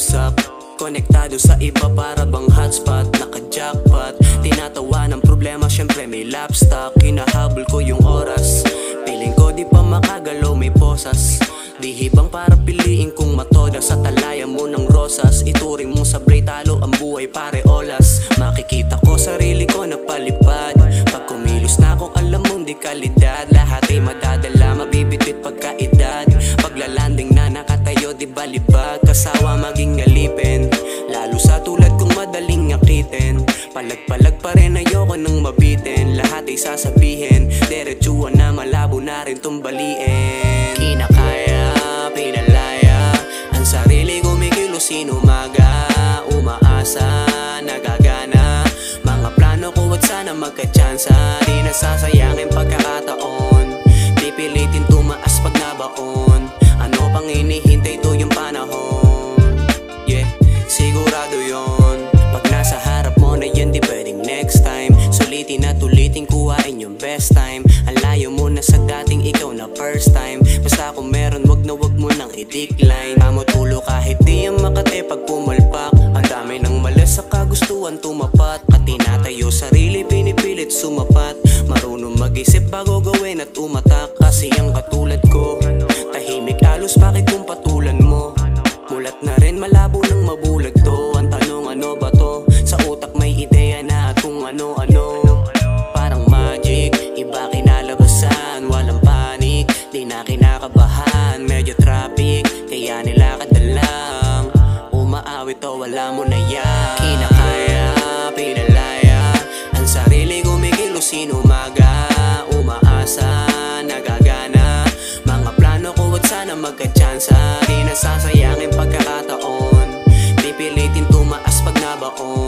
kausap. Konektado sa iba para bang hotspot, naka-jackpot. Tinatawa ng problema, syempre may lapstock. Hinahabol ko yung oras, piling ko di pa makagalaw, may posas. Di hibang para piliin kung matoda sa talaya mo ng rosas. Ituring mong sablay talo ang buhay pare olas. Makikita ko sarili ko napalipad pag kumilos na akong alam mong di kalidad. Lahat ay madadala, mabibitbit pagkaedad. Paglalanding na nakatayo di balibag, kasawa maging alipin. Lalo sa tulad kong madaling akitin. Palag-palag pa rin ayoko nang mabitin. Lahat ay sasabihin, diretsuhan na malabo na rin tumbaliin. Kinakaya, pinalaya, ang sarili kumikilos inumaga. Umaasa, nagagana, mga plano ko at sana magkatsansa. Di nasasayangin pagkakataon, di pilitin tumaas pag nabaon. Ano pang hinihintay to yung panahon? Yeah, sigurado yon. Pag nasa harap mo na yan, di pwedeng next time. Sulitin at ulitin, kuhain yung best time. Ang layo mo na sa dating ikaw na first time. Basta kung meron, wag na wag mo nang i-decline. Pamutulo kahit di ang makate pag pumalpak. Ang dami ng malas sa kagustuhan tumapat. At tinatayo sarili, pinipilit sumapat. Marunong mag-isip bago gawin at umatak. Kasi ang katulad ko, tahimik alos, bakit kung patulan mo? Mulat na rin, malabo nang mabulag to. Ang tanong ano ba to? Sa utak may ideya na at kung ano-ano. Parang magic, iba kinalabasan. Walang panik, di na kinakabahan. Medyo traffic, kaya nilakad na lang. Umaawit o wala mo na yan. Kinakaya, pinalaya, ang sarili kumikilos inumaga. Umaasa, nagagana, mga plano ko at sana magkatsansa. Di nasasayangin pagkakataon, pipilitin tumaas pag nabaon.